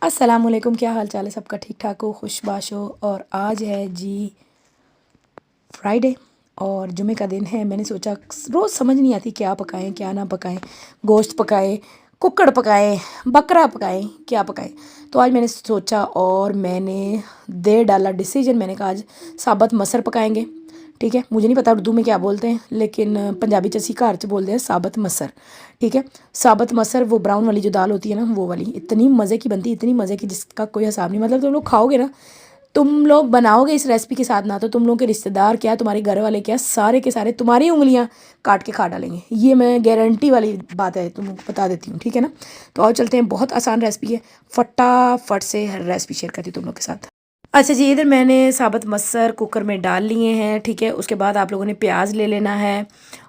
अस्सलामुअलैकुम, क्या हाल चाल है सबका? ठीक ठाक हो, खुशबाश हो। और आज है जी फ्राइडे और जुमे का दिन है। मैंने सोचा रोज़ समझ नहीं आती क्या पकाएं क्या ना पकाएं, गोश्त पकाएं, कुक्कड़ पकाएं, बकरा पकाएं, क्या पकाएं। तो आज मैंने सोचा और मैंने दे डाला डिसीजन। मैंने कहा आज साबत मसर पकाएंगे। ठीक है, मुझे नहीं पता उर्दू में क्या बोलते हैं, लेकिन पंजाबी च असी घर च बोलते हैं साबत मसर। ठीक है, साबत मसर वो ब्राउन वाली जो दाल होती है ना, वो वाली इतनी मज़े की बनती है, इतनी मज़े की जिसका कोई हिसाब नहीं। मतलब तुम लोग खाओगे ना, तुम लोग बनाओगे इस रेसिपी के साथ ना, तो तुम लोग के रिश्तेदार क्या, तुम्हारे घर वाले क्या, सारे के सारे तुम्हारी उंगलियां काट के खा डालेंगे। ये मैं गारंटी वाली बात है, तुम बता देती हूँ। ठीक है ना, तो आओ चलते हैं। बहुत आसान रेसिपी है, फटाफट से रेसिपी शेयर करती हूँ तुम लोग के साथ। अच्छा जी, इधर मैंने साबुत मसर कुकर में डाल लिए हैं। ठीक है, उसके बाद आप लोगों ने प्याज ले लेना है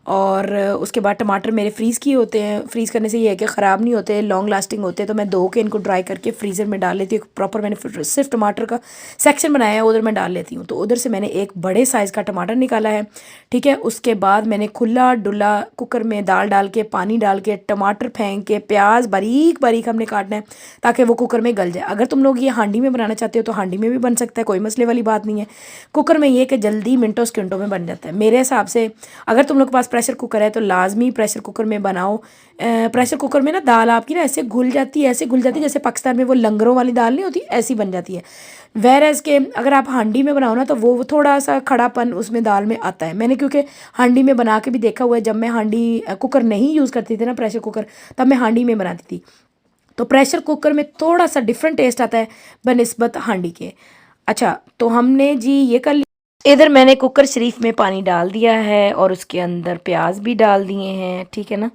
और उसके बाद टमाटर मेरे फ्रीज़ किए होते हैं। फ्रीज़ करने से ये है कि ख़राब नहीं होते, लॉन्ग लास्टिंग होते हैं। तो मैं धो के इनको ड्राई करके फ्रीज़र में डाल लेती हूँ। प्रॉपर मैंने सिर्फ टमाटर का सेक्शन बनाया है, उधर मैं डाल लेती हूँ। तो उधर से मैंने एक बड़े साइज़ का टमाटर निकाला है। ठीक है, उसके बाद मैंने खुला डुला कुकर में दाल डाल के, पानी डाल के, टमाटर फेंक के, प्याज बारीक बारीक हमने काटना है ताकि वो कुकर में गल जाए। अगर तुम लोग ये हांडी में बनाना चाहते हो तो हांडी में भी बन सकता है, कोई मसले वाली बात नहीं है। कुकर में ये कि जल्दी मिनटों सेकंडों में बन जाता है मेरे हिसाब से। अगर तुम लोग के पास प्रेशर कुकर है तो लाजमी प्रेशर कुकर में बनाओ। प्रेशर कुकर में ना दाल आपकी ना ऐसे घुल जाती है, ऐसे घुल जाती है जैसे पाकिस्तान में वो लंगरों वाली दाल नहीं होती, ऐसी बन जाती है। वेरएज़ के अगर आप हांडी में बनाओ ना तो वो थोड़ा सा खड़ापन उसमें दाल में आता है। मैंने क्योंकि हांडी में बना के भी देखा हुआ है। जब मैं हांडी कुकर नहीं यूज़ करती थी ना, प्रेशर कुकर, तब मैं हांडी में बनाती थी। तो प्रेशर कुकर में थोड़ा सा डिफरेंट टेस्ट आता है बनिस्बत हांडी के। अच्छा, तो हमने जी ये कर लिया। इधर मैंने कुकर शरीफ में पानी डाल दिया है और उसके अंदर प्याज भी डाल दिए हैं। ठीक है ना,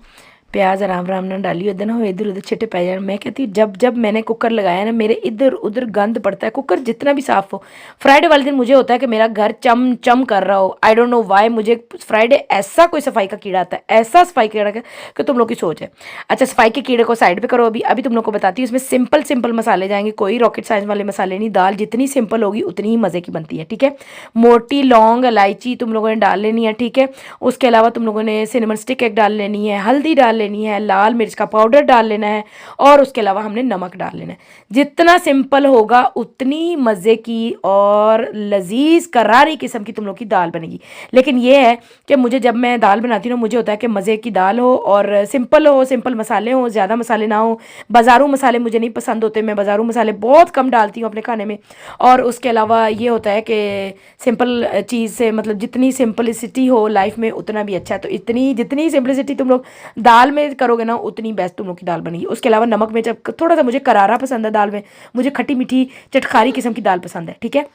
प्याज आराम आराम ना डालिए, इधर ना हो इधर उधर छिटे पै जाए। मैं कहती हूँ जब जब मैंने कुकर लगाया ना, मेरे इधर उधर गंद पड़ता है। कुकर जितना भी साफ़ हो, फ्राइडे वाले दिन मुझे होता है कि मेरा घर चम चम कर रहा हो। आई डोंट नो वाई, मुझे फ्राइडे ऐसा कोई सफाई का कीड़ा आता है, ऐसा सफाई कीड़ा कि तुम लोग की सोच है। अच्छा, सफाई के कीड़े को साइड पे करो। अभी अभी तुम लोग को बताती हूँ। इसमें सिंपल सिंपल मसाले जाएंगे, कोई रॉकेट साइंस वाले मसाले नहीं। दाल जितनी सिंपल होगी उतनी ही मज़े की बनती है। ठीक है, मोटी लौंग इलायची तुम लोगों ने डाल लेनी है। ठीक है, उसके अलावा तुम लोगों ने सिनेमन स्टिक एक डाल लेनी है, हल्दी डाल लेनी है, लाल मिर्च का पाउडर डाल लेना है और उसके अलावा हमने नमक डाल लेना है। जितना सिंपल होगा उतनी मज़े की और लजीज करारी किस्म की तुम लोग की दाल बनेगी। लेकिन ये है कि मुझे जब मैं दाल बनाती हूँ मुझे होता है कि मज़े की दाल हो और सिंपल हो, सिंपल मसाले हो, ज़्यादा मसाले ना हो। बाज़ारू मसाले मुझे नहीं पसंद होते, मैं बाज़ारू मसाले बहुत कम डालती हूँ अपने खाने में। और उसके अलावा ये होता है कि सिंपल चीज़ से, मतलब जितनी सिंपलिसिटी हो लाइफ में उतना भी अच्छा है। तो इतनी जितनी सिंपलिसिटी तुम लोग दाल में करोगे ना उतनी बेस्ट तुम लोग की दाल बनेगी। उसके अलावा नमक में, जब थोड़ा सा मुझे करारा पसंद है दाल में, मुझे खट्टी मीठी चटखारी किस्म की दाल पसंद है। ठीक है,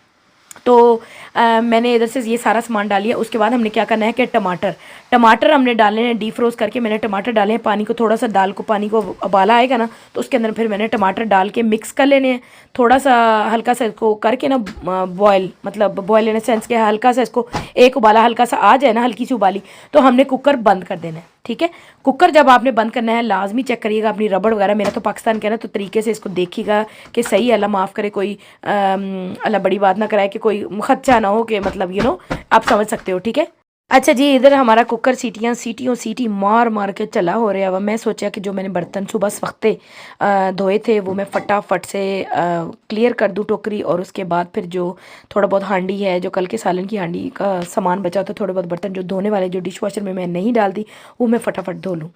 तो मैंने इधर से ये सारा सामान डाल लिया। उसके बाद हमने क्या करना है कि टमाटर टमाटर हमने डालने हैं। डीफ्रोज करके मैंने टमाटर डाले हैं। पानी को थोड़ा सा दाल को, पानी को उबाला आएगा ना तो उसके अंदर फिर मैंने टमाटर डाल के मिक्स कर लेने हैं। थोड़ा सा हल्का सा इसको करके ना बॉयल, मतलब बॉयल इन सेंस के हल्का सा इसको एक उबाला हल्का सा आ जाए ना, हल्की सी उबाली, तो हमने कुकर बंद कर देना है। ठीक है, कुकर जब आपने बंद करना है लाजमी चेक करिएगा अपनी रबड़ वगैरह, मेरा तो पाकिस्तान का है ना, तो तरीके से इसको देखिएगा कि सही है। अल्लाह माफ़ करे, कोई अल्लाह बड़ी बात ना कराए कि कोई खदशा ना हो कि, मतलब आप समझ सकते हो। ठीक है, अच्छा जी, इधर हमारा कुकर सीटी मार मार के चला हो रहा है। मैं सोचा कि जो मैंने बर्तन सुबह सख्ते धोए थे वो मैं फटाफट से क्लियर कर दूँ टोकरी, और उसके बाद फिर जो थोड़ा बहुत हांडी है, जो कल के सालन की हांडी का सामान बचा होता है, थोड़े बहुत बर्तन जो धोने वाले जो डिश वॉशर में मैं नहीं डाल दी, वो मैं फटाफट धो लूँ।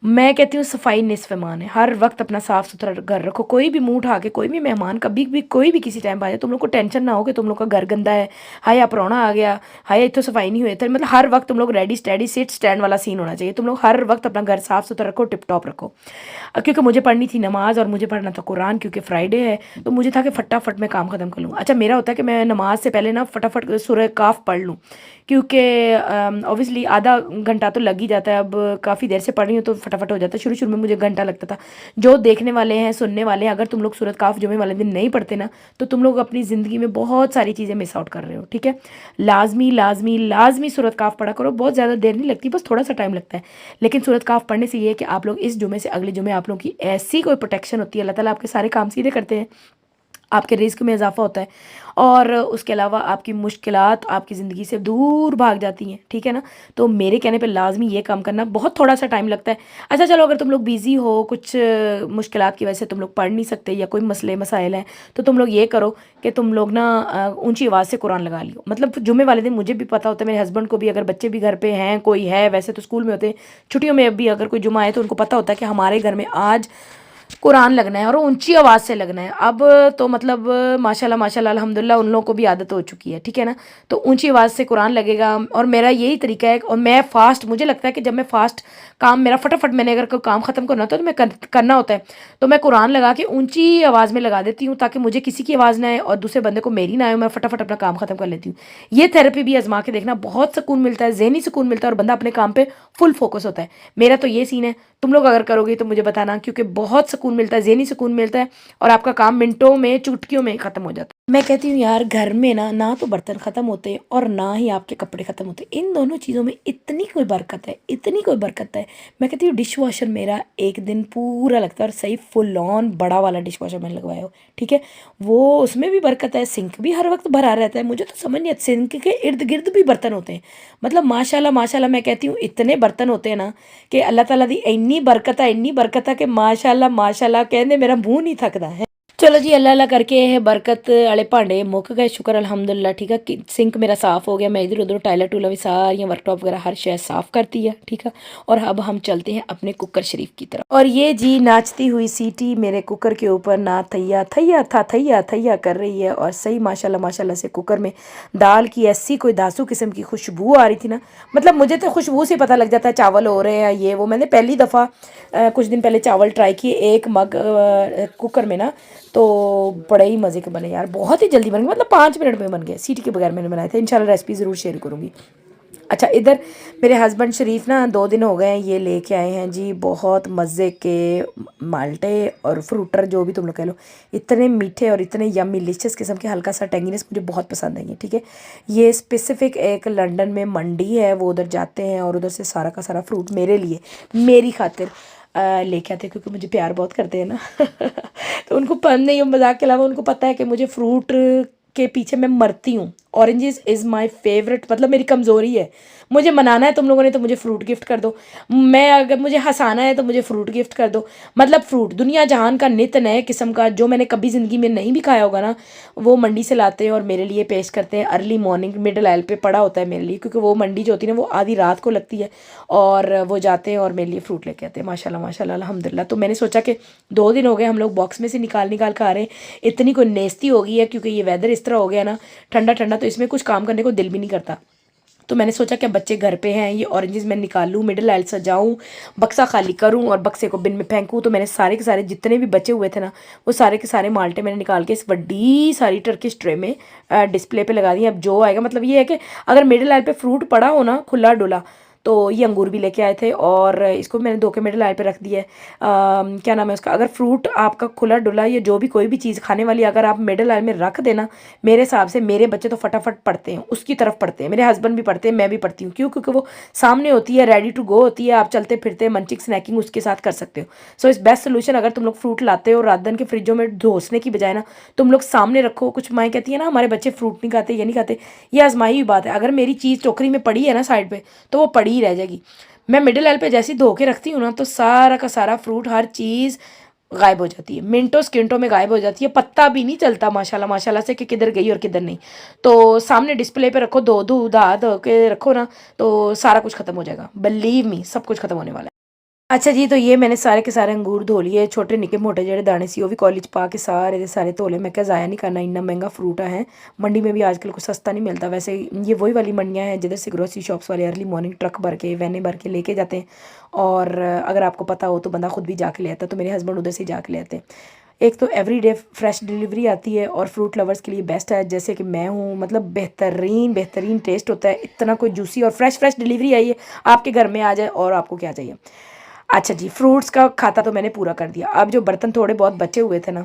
मैं कहती हूँ सफाई निस्फ़ ईमान है। हर वक्त अपना साफ़ सुथरा घर रखो। कोई भी मुंह उठा के, कोई भी मेहमान कभी भी कोई भी किसी टाइम आ जाए, तुम लोग को टेंशन ना हो कि तुम लोग का घर गंदा है, हाय आप प्राहुणा आ गया, हाय इतो सफाई नहीं हुई। तो मतलब हर वक्त तुम लोग रेडी स्टैडी सिट स्टैंड वाला सीन होना चाहिए। तुम लोग हर वक्त अपना घर साफ़ सुथरा रखो, टिप टॉप रखो। क्योंकि मुझे पढ़नी थी नमाज और मुझे पढ़ना था कुरान, क्योंकि फ्राइडे है तो मुझे था कि फटाफट मैं काम ख़त्म कर लूँ। अच्छा, मेरा होता है कि मैं नमाज से पहले ना फटाफट सूरह काफ पढ़ लूँ, क्योंकि ऑब्वियसली आधा घंटा तो लग ही जाता है। अब काफ़ी देर से पढ़ रही हूँ तो फटाफट हो जाता है। शुरू शुरू में मुझे घंटा लगता था। जो देखने वाले हैं, सुनने वाले हैं, अगर तुम लोग सूरत काफ जुमे वाले दिन नहीं पढ़ते ना तो तुम लोग अपनी ज़िंदगी में बहुत सारी चीज़ें मिस आउट कर रहे हो। ठीक है, लाजमी लाजमी लाजमी सूरत काफ पढ़ा करो। बहुत ज़्यादा देर नहीं लगती, बस थोड़ा सा टाइम लगता है। लेकिन सूरत काफ पढ़ने से ये है कि आप लोग इस जुमे से अगले जुमे आप लोग की ऐसी कोई प्रोटेक्शन होती है, अल्लाह ताला आपके सारे काम सीधे करते हैं। आपके रिस्क में इजाफा होता है और उसके अलावा आपकी मुश्किलात आपकी ज़िंदगी से दूर भाग जाती हैं, ठीक है ना। तो मेरे कहने पे लाजमी ये काम करना, बहुत थोड़ा सा टाइम लगता है। अच्छा चलो, अगर तुम लोग बिज़ी हो, कुछ मुश्किलात की वजह से तुम लोग पढ़ नहीं सकते या कोई मसले मसाइल हैं, तो तुम लोग ये करो कि तुम लोग ना ऊंची आवाज़ से कुरान लगा लियो। मतलब जुमे वाले दिन मुझे भी पता होता है, मेरे हस्बैंड को भी, अगर बच्चे भी घर पे हैं, कोई है, वैसे तो स्कूल में होते हैं, छुट्टियों में भी अगर कोई जुमा आए तो उनको पता होता है कि हमारे घर में आज कुरान लगना है और ऊंची आवाज़ से लगना है। अब तो मतलब माशाल्लाह माशाल्लाह अल्हम्दुलिल्लाह उन लोगों को भी आदत हो चुकी है, ठीक है ना। तो ऊंची आवाज़ से कुरान लगेगा और मेरा यही तरीका है। और मैं फ़ास्ट, मुझे लगता है कि जब मैं फ़ास्ट काम मेरा फटाफट, मैंने अगर कोई काम ख़त्म करना होता है तो मैं करना होता है, तो मैं कुरान लगा के ऊंची आवाज़ में लगा देती हूँ ताकि मुझे किसी की आवाज़ ना आए और दूसरे बंदे को मेरी ना आए, मैं फटाफट अपना काम ख़त्म कर लेती हूँ। ये थेरेपी भी आजमा के देखना, बहुत सुकून मिलता है, ज़हनी सुकून मिलता है और बंदा अपने काम पे फुल फोकस होता है। मेरा तो ये सीन है, तुम लोग अगर करोगे तो मुझे बताना, क्योंकि बहुत सुकून मिलता है, ज़हनी सुकून मिलता है और आपका काम मिनटों में, चुटकियों में ख़त्म हो जाता है। मैं कहती हूँ यार, घर में ना ना तो बर्तन ख़त्म होते और ना ही आपके कपड़े ख़त्म होते, इन दोनों चीज़ों में इतनी कोई बरकत है, इतनी कोई बरकत है। मैं कहती हूँ डिश वॉशर मेरा एक दिन पूरा लगता है, और सही फुल ऑन बड़ा वाला डिश वॉशर मैंने लगवाया हो, ठीक है। वो उसमें भी बरकत है, सिंक भी हर वक्त भरा रहता है। मुझे तो समझ नहीं आता, सिंक के इर्द गिर्द भी बर्तन होते हैं। मतलब माशाल्लाह माशाल्लाह, मैं कहती हूँ इतने बर्तन होते हैं ना कि अल्लाह ताला दी इन्नी बरकत है, इन्नी बरकत है कि माशाल्लाह माशाल्लाह कहने मेरा मुंह नहीं थकदा है। चलो जी, अल्लाह अल्लाह करके बरकत वाले भांडे मुक गए, शुक्र अल्हम्दुलिल्लाह, ठीक है। सिंक मेरा साफ़ हो गया, मैं इधर उधर टाइलर टूला भी सारियाँ वर्कटॉप वगैरह हर शय साफ़ करती है, ठीक है। और अब हम चलते हैं अपने कुकर शरीफ की तरफ। और ये जी नाचती हुई सीटी मेरे कुकर के ऊपर ना थैया थैया था थैया थैया कर रही है। और सही माशाल्लाह माशाल्लाह से कुकर में दाल की ऐसी कोई दासू किस्म की खुशबू आ रही थी ना, मतलब मुझे तो खुशबू से पता लग जाता है चावल हो रहे हैं ये वो। मैंने पहली दफ़ा कुछ दिन पहले चावल ट्राई किए, एक मग कुकर में ना, तो बड़े ही मज़े के बने यार, बहुत ही जल्दी बन गए, मतलब 5 मिनट में बन गए, सीटी के बगैर मैंने बनाए थे। इंशाल्लाह रेसिपी ज़रूर शेयर करूँगी। अच्छा, इधर मेरे हस्बैंड शरीफ ना 2 दिन हो गए हैं, ये लेके आए हैं जी बहुत मज़े के माल्टे और फ्रूटर, जो भी तुम लोग कह लो, इतने मीठे और इतने यम्मी लिशियस किस्म के, हल्का सा टेंगीनेस मुझे बहुत पसंद है ये, ठीक है। ये स्पेसिफ़िक एक लंदन में मंडी है, वो उधर जाते हैं और उधर से सारा का सारा फ्रूट मेरे लिए, मेरी खातिर लेके आते हैं, क्योंकि मुझे प्यार बहुत करते हैं ना। तो उनको पसंद नहीं, मजाक के अलावा उनको पता है कि मुझे फ्रूट के पीछे मैं मरती हूँ। ऑरेंजेस इज़ माय फेवरेट, मतलब मेरी कमज़ोरी है। मुझे मनाना है तुम लोगों ने तो मुझे फ्रूट गिफ्ट कर दो, मैं अगर मुझे हंसाना है तो मुझे फ्रूट गिफ्ट कर दो। मतलब फ्रूट दुनिया जहान का नित नए किस्म का, जो मैंने कभी ज़िंदगी में नहीं भी खाया होगा ना, वो मंडी से लाते हैं और मेरे लिए पेश करते हैं। अर्ली मॉर्निंग मिडल आइल पे पड़ा होता है मेरे लिए, क्योंकि वो मंडी जो होती है ना वो आधी रात को लगती है, और वो जाते हैं और मेरे लिए फ्रूट लेके आते हैं। माशाल्लाह माशाल्लाह अल्हम्दुलिल्लाह। तो मैंने सोचा कि 2 दिन हो गए हम लोग बॉक्स में से निकाल निकाल खा रहे हैं, इतनी कोई नेस्ती हो गई है, क्योंकि ये वेदर इस तरह हो गया ना ठंडा ठंडा, तो इसमें कुछ काम करने को दिल भी नहीं करता। तो मैंने सोचा कि बच्चे घर पे हैं, ये ऑरेंजेस मैं निकाल लूँ, मिडल आइल सजाऊँ, बक्सा खाली करूँ और बक्से को बिन में फेंकूँ। तो मैंने सारे के सारे जितने भी बचे हुए थे ना, वो सारे के सारे माल्टे मैंने निकाल के इस बड़ी सारी टर्किश ट्रे में डिस्प्ले पे लगा दिए। अब जो आएगा, मतलब ये है कि अगर मिडल आइल पे फ्रूट पड़ा हो ना खुला डुला, तो ये अंगूर भी लेके आए थे और इसको मैंने धो के मिडल आइल पे रख दिया है। क्या नाम है उसका, अगर फ्रूट आपका खुला डुला या जो भी कोई भी चीज़ खाने वाली अगर आप मिडल आइल में रख देना, मेरे हिसाब से मेरे बच्चे तो फटाफट पढ़ते हैं, उसकी तरफ पढ़ते हैं, मेरे हस्बैंड भी पढ़ते हैं, मैं भी पढ़ती हूँ। क्यों? क्योंकि वो सामने होती है, रेडी टू गो होती है, आप चलते फिरते मंचिंग स्नैकिंग उसके साथ कर सकते हो। सो इस बेस्ट सोल्यूशन, अगर तुम लोग फ्रूट लाते हो रात दिन के फ्रिजों में धोसने की बजाय ना, तुम लोग सामने रखो। कुछ माएँ कहती है ना हमारे बच्चे फ्रूट नहीं खाते, ये नहीं खाते, ये आजमाई हुई बात है। अगर मेरी चीज़ टोकरी में पड़ी है ना साइड पर, तो वो पड़ी ही रह जाएगी। मैं मिडिल एल पे जैसी धो के रखती हूँ ना, तो सारा का सारा फ्रूट, हर चीज़ गायब हो जाती है, मिनटों सेकंडों में गायब हो जाती है, पत्ता भी नहीं चलता माशाल्लाह माशाल्लाह से कि किधर गई और किधर नहीं। तो सामने डिस्प्ले पे रखो, धो धो धा धो के रखो ना, तो सारा कुछ खत्म हो जाएगा, बिलीव मी, सब कुछ खत्म होने वाला है। अच्छा जी, तो ये मैंने सारे के सारे अंगूर धो लिए, छोटे निके मोटे जेडे दाने सी वो भी कॉलेज पा के सारे के सारे धो ले। मैं क्या ज़ाया नहीं करना, इतना महंगा फ्रूट है, मंडी में भी आजकल कुछ सस्ता नहीं मिलता। वैसे ये वही वाली मंडियाँ हैं जिधर से ग्रोसरी शॉप्स वाले अर्ली मॉर्निंग ट्रक भर के, वैने भर के लेके जाते हैं। और अगर आपको पता हो तो बंदा खुद भी जाके ले आता है, तो मेरे हस्बैंड उधर से जाके ले आते हैं। एक तो एवरीडे फ्रेश डिलीवरी आती है और फ्रूट लवर्स के लिए बेस्ट है, जैसे कि मैं हूँ, मतलब बेहतरीन बेहतरीन टेस्ट होता है, इतना कोई जूसी और फ्रेश फ्रेश डिलीवरी आई है, आपके घर में आ जाए और आपको क्या चाहिए। अच्छा जी, फ्रूट्स का खाता तो मैंने पूरा कर दिया। अब जो बर्तन थोड़े बहुत बचे हुए थे ना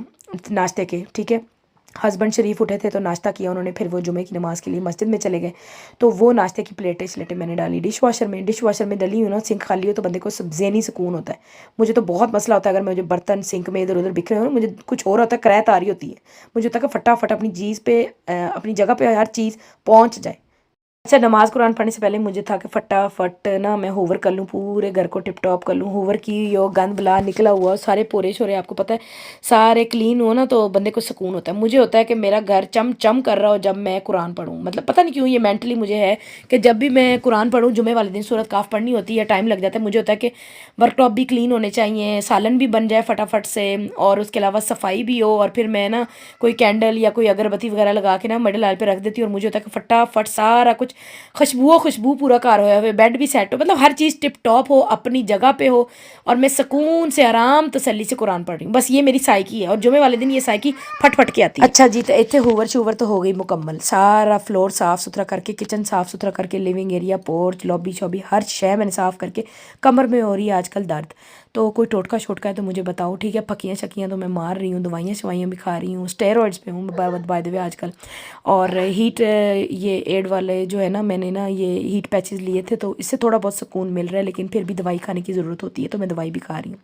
नाश्ते के, ठीक है, हस्बैंड शरीफ उठे थे तो नाश्ता किया उन्होंने, फिर वो जुमे की नमाज़ के लिए मस्जिद में चले गए। तो वो नाश्ते की प्लेटें शलेटें मैंने डाली डिश वाशर में डली हुई ना, सिंक खाली हो तो बंदे को सब ज़हनी सुकून होता है। मुझे तो बहुत मसला होता है अगर मुझे बर्तन सिंक में इधर उधर बिखरे हो, मुझे कुछ और होता है, करैत आ रही होती है। मुझे होता है कि फटाफट अपनी चीज़ पे अपनी जगह पे हर चीज़ पहुँच जाए। अच्छा, नमाज़ कुरान पढ़ने से पहले मुझे था कि फटाफट ना मैं होवर कर लूँ, पूरे घर को टिप टॉप कर लूँ। होवर की यो गंद बला निकला हुआ सारे पोरे शोरे आपको पता है सारे क्लीन हो ना तो बंदे को सुकून होता है। मुझे होता है कि मेरा घर चम चम कर रहा हो जब मैं कुरान पढ़ूँ, मतलब पता नहीं क्यों ये मेंटली मुझे है कि जब भी मैं कुरान पढ़ूँ, जुमे वाले दिन सूरत काफ पढ़नी होती है, टाइम लग जाता है। मुझे होता है कि वर्कटॉप भी क्लीन होने चाहिए, सालन भी बन जाए फटाफट से, और उसके अलावा सफाई भी हो, और फिर मैं ना कोई कैंडल या कोई अगरबत्ती वगैरह लगा के ना मिडल आल पे रख देती हूँ। और मुझे होता है कि फटाफट सारा कुछ खुशबू पूरा घर होया हुआ, बेड भी सेट हो, मतलब हर चीज़ टिप टॉप हो, अपनी जगह पे हो, और मैं सुकून से आराम तसल्ली से कुरान पढ़ रही हूँ। बस ये मेरी साइकी है, और जुमे वाले दिन ये साइकी फट फट के आती है। अच्छा जी, तो इतने हूवर शूवर तो हो गई मुकम्मल, सारा फ्लोर साफ़ सुथरा करके, किचन साफ़ सुथरा करके, लिविंग एरिया, पोर्च, लॉबी शॉबी हर शय मैंने साफ़ करके, कमर में हो रही है आजकल दर्द, तो कोई टोटका शोटका है तो मुझे बताओ, ठीक है। पकियाँ शकियाँ तो मैं मार रही हूँ, दवाइयाँ शवाइयाँ भी खा रही हूँ, स्टेरॉइड्स पे हूँ बाय द वे आजकल। और हीट ये एड वाले जो है ना, मैंने ना ये हीट पैचेस लिए थे तो इससे थोड़ा बहुत सुकून मिल रहा है, लेकिन फिर भी दवाई खाने की ज़रूरत होती है तो मैं दवाई भी खा रही हूँ।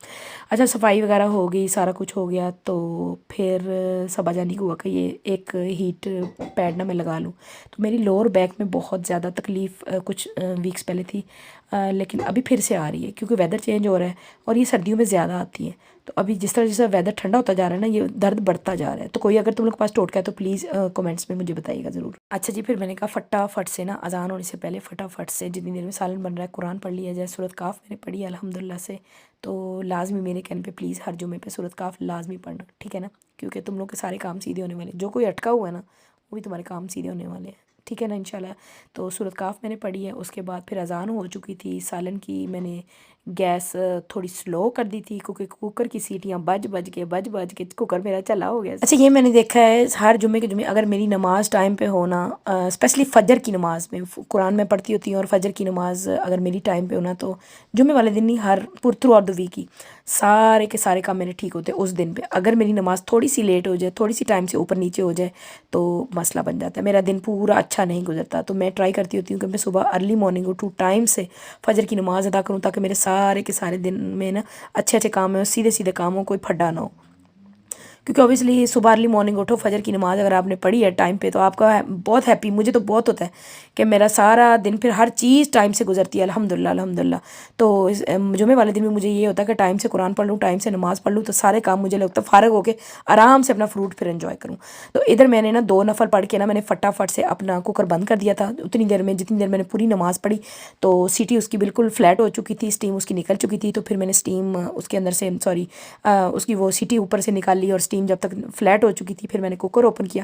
अच्छा, सफाई वगैरह हो गई, सारा कुछ हो गया, तो फिर सबा जानी को हुआ कि ये एक हीट पैड ना मैं लगा लूँ। तो मेरी लोअर बैक में बहुत ज़्यादा तकलीफ़ कुछ वीक्स पहले थी, लेकिन अभी फिर से आ रही है क्योंकि वेदर चेंज हो रहा है, और ये सर्दियों में ज़्यादा आती है। तो अभी जिस तरह जैसा वेदर ठंडा होता जा रहा है ना, ये दर्द बढ़ता जा रहा है। तो कोई अगर तुम लोग के पास टोटका है तो प्लीज़ कमेंट्स में मुझे बताइएगा ज़रूर। अच्छा जी, फिर मैंने कहा फटाफट से ना अज़ान होने से पहले फटाफट से जितनी देर में सालन बन रहा है कुरान पढ़ लिया जाए। सूरत काफ मैंने पढ़ी है अल्हम्दुलिल्लाह से, तो लाजमी मेरे कहने पे प्लीज़ हर जुमे पे सूरत काफ लाजमी पढ़ना, ठीक है ना, क्योंकि तुम लोग के सारे काम सीधे होने वाले, जो कोई अटका हुआ है ना वो भी तुम्हारे काम सीधे होने वाले हैं, ठीक है ना इंशाल्लाह। तो सूरत काफ मैंने पढ़ी है, उसके बाद फिर अज़ान हो चुकी थी। सालन की मैंने गैस थोड़ी स्लो कर दी थी क्योंकि कुकर की सीटियाँ बज के कुकर मेरा चला हो गया। अच्छा, ये मैंने देखा है हर जुमे के जुमे अगर मेरी नमाज़ टाइम पे होना, स्पेशली फ़जर की नमाज़ में कुरान में पढ़ती होती हूँ, और फ़जर की नमाज़ अगर मेरी टाइम पे होना तो जुमे वाले दिन नहीं, हर थ्रू आउट द वीक ही सारे के सारे काम मेरे ठीक होते उस दिन पे। अगर मेरी नमाज़ थोड़ी सी लेट हो जाए, थोड़ी सी टाइम से ऊपर नीचे हो जाए तो मसला बन जाता है, मेरा दिन पूरा अच्छा नहीं गुजरता। तो मैं ट्राई करती होती हूँ कि मैं सुबह अर्ली मॉर्निंग उठूँ, टाइम से फ़जर की नमाज़ अदा करूँ, ताकि मेरे सारे के सारे दिन में ना अच्छे अच्छे काम हो, सीधे सीधे काम हो, कोई फड्डा ना हो। क्योंकि ऑब्वियसली सुबह अर्ली मॉर्निंग उठो, फजर की नमाज़ अगर आपने पढ़ी है टाइम पे तो आपका बहुत हैप्पी, मुझे तो बहुत होता है कि मेरा सारा दिन फिर हर चीज़ टाइम से गुजरती है अल्हम्दुलिल्लाह अल्हम्दुलिल्लाह। तो जुमे वाले दिन में मुझे ये होता है कि टाइम से कुरान पढ़ लूँ, टाइम से नमाज़ पढ़ लूँ, तो सारे काम मुझे लगता है फ़ारग होकर आराम से अपना फ्रूट फिर एंजॉय करूँ। तो इधर मैंने ना 2 नफल पढ़ के ना मैंने फटाफट से अपना कुकर बंद कर दिया था। उतनी देर में जितनी देर मैंने पूरी नमाज़ पढ़ी तो सीटी उसकी बिल्कुल फ्लैट हो चुकी थी, स्टीम उसकी निकल चुकी थी। तो फिर मैंने स्टीम उसके अंदर से उसकी वो सीटी ऊपर से निकाल ली, और स्टीम जब तक फ्लैट हो चुकी थी फिर मैंने कुकर ओपन किया।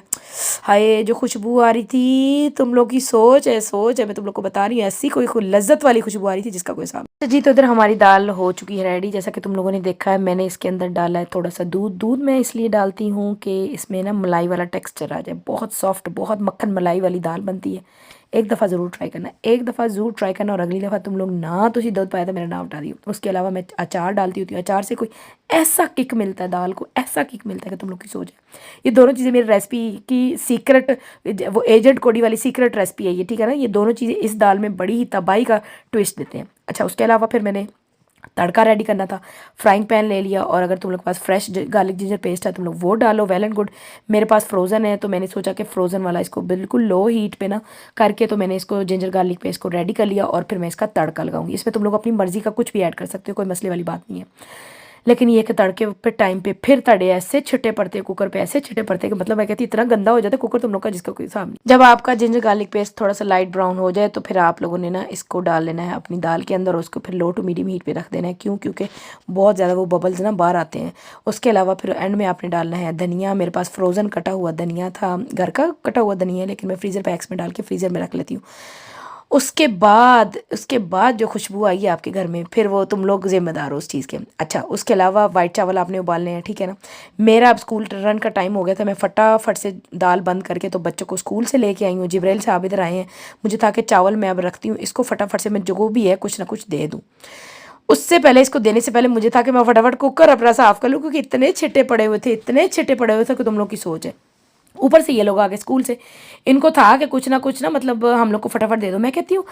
हाय जो खुशबू आ रही थी, तुम लोग की सोच है, मैं तुम लोग को बता रही हूँ, ऐसी कोई लज्जत वाली खुशबू आ रही थी जिसका कोई हिसाब। तो जी, तो इधर हमारी दाल हो चुकी है रेडी, जैसा कि तुम लोगों ने देखा है। मैंने इसके अंदर डाला है थोड़ा सा दूध मैं इसलिए डालती हूँ कि इसमें ना मलाई वाला टेक्सचर आ जाए, बहुत सॉफ्ट, बहुत मक्खन मलाई वाली दाल बनती है। एक दफ़ा ज़रूर ट्राई करना, एक दफ़ा ज़रूर ट्राई करना, और अगली दफ़ा तुम लोग ना तो दूध पाया तो मेरा नाम उठा दियो। उसके अलावा मैं अचार डालती होती हूँ, अचार से कोई ऐसा किक मिलता है दाल को, ऐसा किक मिलता है कि तुम लोग की सोच है। ये दोनों चीज़ें मेरी रेसिपी की सीक्रेट, वो एजेंट कोडी वाली सीक्रेट रेसिपी है ये, ठीक है ना। ये दोनों चीज़ें इस दाल में बड़ी ही तबाही का ट्विस्ट देते हैं। अच्छा, उसके अलावा फिर मैंने तड़का रेडी करना था, फ्राइंग पैन ले लिया, और अगर तुम लोग के पास फ्रेश गार्लिक जिंजर पेस्ट है तुम लोग वो डालो, वेल एंड गुड। मेरे पास फ्रोज़न है तो मैंने सोचा कि फ़्रोज़न वाला इसको बिल्कुल लो हीट पे ना करके, तो मैंने इसको जिंजर गार्लिक पेस्ट को रेडी कर लिया, और फिर मैं इसका तड़का लगाऊंगी। इसमें तुम लोग अपनी मर्ज़ी का कुछ भी ऐड कर सकते हो, कोई मसले वाली बात नहीं है। लेकिन ये कि तड़के पे टाइम पे फिर तड़े ऐसे छिट्टे पड़ते कुकर पे, ऐसे छिट्टे पड़ते कि मतलब मैं कहती इतना गंदा हो जाता है कुकर तुम लोग का जिसका कोई हिसाब नहीं। जब आपका जिंजर गार्लिक पेस्ट थोड़ा सा लाइट ब्राउन हो जाए तो फिर आप लोगों ने ना इसको डाल लेना है अपनी दाल के अंदर, और उसको फिर लो टू मीडियम हीट पे रख देना है। क्यों? क्योंकि बहुत ज़्यादा वो बबल्स ना बाहर आते हैं। उसके अलावा फिर एंड में आपने डालना है धनिया। मेरे पास फ्रोज़न कटा हुआ धनिया था, घर का कटा हुआ धनिया, लेकिन मैं फ्रीज़र पैक्स में डाल के फ्रीज़र में रख लेती हूँ। उसके बाद जो खुशबू आई है आपके घर में, फिर वो तुम लोग ज़िम्मेदार हो उस चीज़ के। अच्छा, उसके अलावा वाइट चावल आपने उबालने हैं, ठीक है ना। मेरा अब स्कूल रन का टाइम हो गया था, मैं फटाफट से दाल बंद करके तो बच्चों को स्कूल से लेके आई हूँ। जिब्राइल साहब इधर आए हैं, मुझे था कि चावल मैं अब रखती हूँ, इसको फटाफट से मैं जो भी है कुछ ना कुछ दे दूँ। उससे पहले, इसको देने से पहले मुझे था कि मैं फटाफट कुकर अपना साफ़ कर लूँ, क्योंकि इतने छिट्टे पड़े हुए थे कि तुम लोग की सोच है। ऊपर से ये लोग आ गए स्कूल से, इनको था कि कुछ ना मतलब हम लोग को फटाफट दे दो। मैं कहती हूँ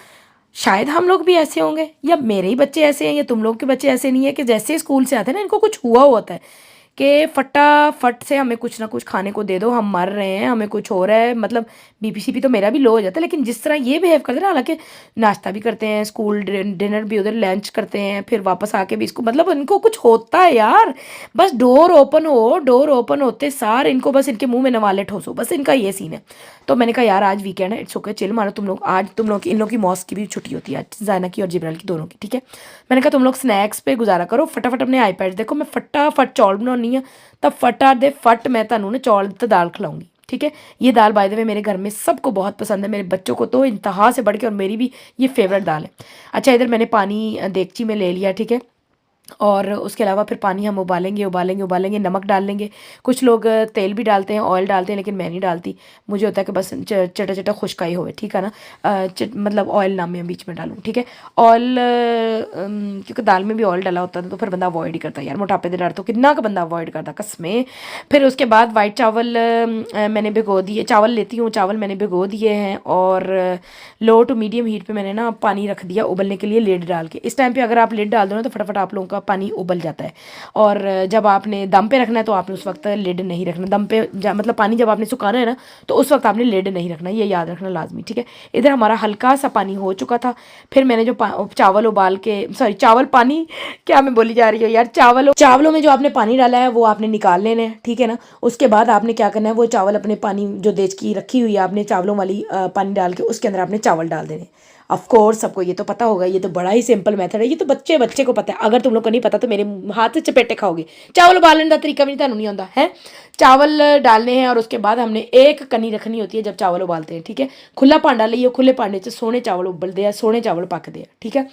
शायद हम लोग भी ऐसे होंगे, या मेरे ही बच्चे ऐसे हैं, या तुम लोग के बच्चे ऐसे नहीं है कि जैसे स्कूल से आते हैं ना इनको कुछ हुआ होता है कि फटाफट से हमें कुछ ना कुछ खाने को दे दो, हम मर रहे हैं, हमें कुछ हो रहा है, मतलब बीपी तो मेरा भी लो हो जाता है। लेकिन जिस तरह ये बिहेव करते हैं ना, हालांकि नाश्ता भी करते हैं, स्कूल डिनर भी उधर, लंच करते हैं, फिर वापस आके भी इसको, मतलब इनको कुछ होता है यार। बस डोर ओपन होते सार इनको बस इनके मुंह में नवाले ठोसो, बस इनका ये सीन है। तो मैंने कहा यार आज वीकेंड है, इट्स ओके, चिल मारो तुम लोग, आज तुम लोग इन लोग की मॉस की भी छुट्टी होती है आज, जायना की और जिब्राइल की दोनों की, ठीक है। मैंने कहा तुम लोग स्नैक्स पे गुजारा करो, फटाफट अपने आईपैड देखो, मैं फटाफट चौल बनानी है, तब फटा दे फट मैं ਤੁਹਾਨੂੰ ना चौल तो दाल खिलाऊंगी, ठीक है। ये दाल बाय द वे मेरे घर में सबको बहुत पसंद है, मेरे बच्चों को तो इंतहा से बढ़ के, और मेरी भी ये फेवरेट दाल है। अच्छा इधर मैंने पानी देगची में ले लिया, ठीक है। और उसके अलावा फिर पानी हम उबालेंगे, नमक डाल लेंगे। कुछ लोग तेल भी डालते हैं, ऑयल डालते हैं, लेकिन मैं नहीं डालती। मुझे होता है कि बस चटा चटा खुशकाई होवे, ठीक है ना। मतलब ऑयल ना मैं बीच में डालूँ, ठीक है। ऑयल क्योंकि दाल में भी ऑयल डाला होता है तो फिर बंदा अवॉइड ही करता है यार, मोटापे के डर तो कितना का बंदा अवॉइड करता कसमें। फिर उसके बाद वाइट चावल मैंने भिगो दिए, चावल लेती हूँ, चावल मैंने भिगो दिए हैं, और लो टू मीडियम हीट पे मैंने ना पानी रख दिया उबलने के लिए, लिड डाल के। इस टाइम पे अगर आप लिड डाल दो ना तो फटाफट आप लोगों का पानी उबल जाता है। और जब आपने दम पे रखना है तो आपने उस वक्त लिड नहीं रखना, दम पे मतलब पानी जब आपने सुखाना है ना तो उस वक्त आपने लिड नहीं रखना, ये याद रखना लाजमी, ठीक है। इधर हमारा हल्का सा पानी हो चुका था। फिर मैंने जो चावल उबाल के, सॉरी चावल पानी, क्या मैं बोली जा रही हूँ यार, चावलों में जो आपने पानी डाला है वो आपने निकाल लेना है, ठीक है ना। उसके बाद आपने क्या करना है, वो चावल अपने पानी जो देचकी रखी हुई है आपने चावलों वाली, पानी डाल के उसके अंदर आपने चावल डाल देने। ऑफ कोर्स सबको ये तो पता होगा, ये तो बड़ा ही सिंपल मेथड है, ये तो बच्चे बच्चे को पता है। अगर तुम लोग को नहीं पता तो मेरे हाथ से चपेटे खाओगे। चावल उबालने का तरीका भी नहीं नहीं आता है। चावल डालने हैं और उसके बाद हमने एक कनी रखनी होती है जब चावल उबालते हैं, ठीक है। खुला भांडा लियो, खुले भांडे च सोने चावल उबलते हैं, सोने चावल पकते हैं, ठीक है।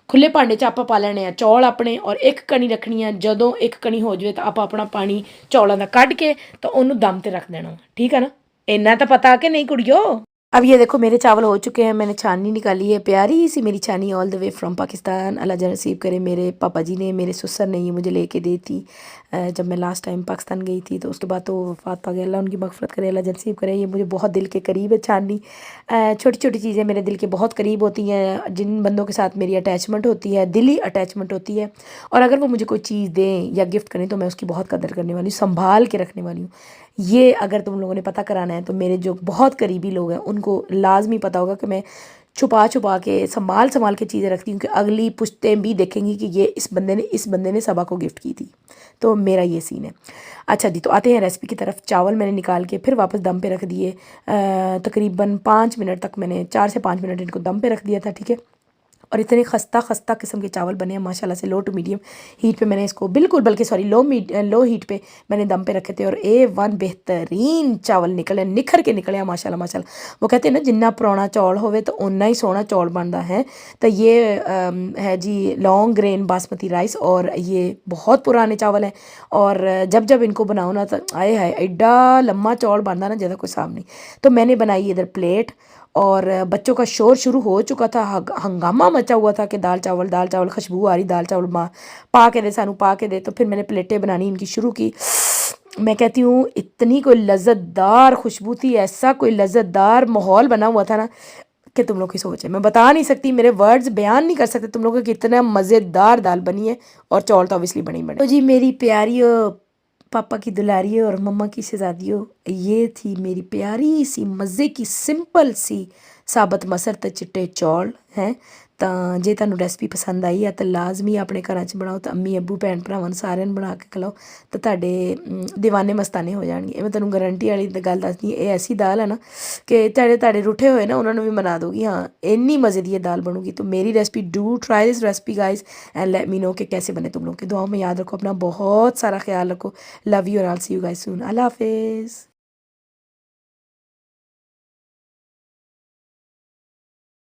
खुले भांडे च आप पा लेने चौल अपने, और एक कनी रखनी है। जदों एक कनी हो जाए तो आप अपना पानी चौलों का कढ़ के तो उन्होंने दम ते रख देना, ठीक है ना। इन्ना तो पता कि नहीं कुड़ियो। अब ये देखो मेरे चावल हो चुके हैं, मैंने छाननी निकाली है, प्यारी सी मेरी छानी all the way from Pakistan. अल्लाह जन नसीब करे, मेरे पापा जी ने, मेरे ससुर ने ये मुझे लेके दी थी जब मैं लास्ट टाइम पाकिस्तान गई थी। तो उसके बाद तो वफ़ात पा गया, अल्लाह उनकी मग़फ़िरत करे, अल्लाह जन नसीब करे। ये मुझे बहुत दिल के करीब है छाननी। छोटी छोटी चीज़ें मेरे दिल के बहुत करीब होती हैं, जिन बंदों के साथ मेरी अटैचमेंट होती है, दिली अटैचमेंट होती है, और अगर वो मुझे कोई चीज़ दें या गिफ्ट करें तो मैं उसकी बहुत कदर करने वाली हूँ, संभाल के रखने वाली हूँ। ये अगर तुम लोगों ने पता कराना है तो मेरे जो बहुत करीबी लोग हैं उनको लाजमी पता होगा कि मैं छुपा छुपा के संभाल के चीज़ें रखती हूँ कि अगली पुश्तें भी देखेंगी कि ये इस बंदे ने सबा को गिफ्ट की थी। तो मेरा ये सीन है। अच्छा जी, तो आते हैं रेसिपी की तरफ। चावल मैंने निकाल के फिर वापस दम पे रख दिए, तकरीबन 5 मिनट तक, मैंने 4 से 5 मिनट इनको दम पे रख दिया था, ठीक है। और इतने खस्ता किस्म के चावल बने हैं माशाल्लाह से। लो टू मीडियम हीट पे मैंने इसको बिल्कुल, बल्कि सॉरी लो हीट पे मैंने दम पे रखे थे, और A1 बेहतरीन चावल निकले, निखर के निकले माशाल्लाह माशाल्लाह। वो कहते हैं ना जिन्ना पुराना चौल होवे तो उन्ना ही सोहना चौल बनता है। तो ये है जी लॉन्ग ग्रेन बासमती राइस, और ये बहुत पुराने चावल हैं। और जब जब इनको बनाओ ना तो आए हाय एडा लम्मा चौल बनता ना ज़्यादा कोई हिसाब नहीं। तो मैंने बनाई इधर प्लेट, और बच्चों का शोर शुरू हो चुका था, हंगामा मचा हुआ था कि दाल चावल, खुशबू आ रही, दाल चावल पा के दे, सानू पा के दे। तो फिर मैंने प्लेटें बनानी इनकी शुरू की। मैं कहती हूँ इतनी कोई लज़्ज़तदार खुशबू थी, ऐसा कोई लज़्ज़तदार माहौल बना हुआ था ना कि तुम लोग की सोच है, मैं बता नहीं सकती, मेरे वर्ड्स बयान नहीं कर सकते तुम लोगों को कितना मज़ेदार दाल बनी है। और चौल तो ऑब्वियसली बने ही बने। तो जी मेरी प्यारी पापा की दुलारी और मम्मा की शहजादियों, ये थी मेरी प्यारी सी मज़े की सिंपल सी साबत मसर ते चिट्टे चौल हैं। तो जे तुहानू रेसिपी पसंद आई है तो लाजमी अपने घर च बनाओ, तो अम्मी अब्बू भैन भरावां सारे बना के खिलाओ, तो तुहाडे दीवाने मस्ताने हो जाएंगे। मैं तुहानू गारंटी वाली गल दसदी, ये ऐसी दाल है ना कि तुहाडे रुठे हुए ना उन्होंने भी मना दोगी, हाँ इन्नी मज़े की दाल बनूगी। तो मेरी recipe, do try this recipe guys and let me know कि कैसे बने तुम लोग के। दुआओं में याद रखो, अपना बहुत सारा ख्याल रखो। लव यू और I will see you guys soon. अल्लाह हाफिज़।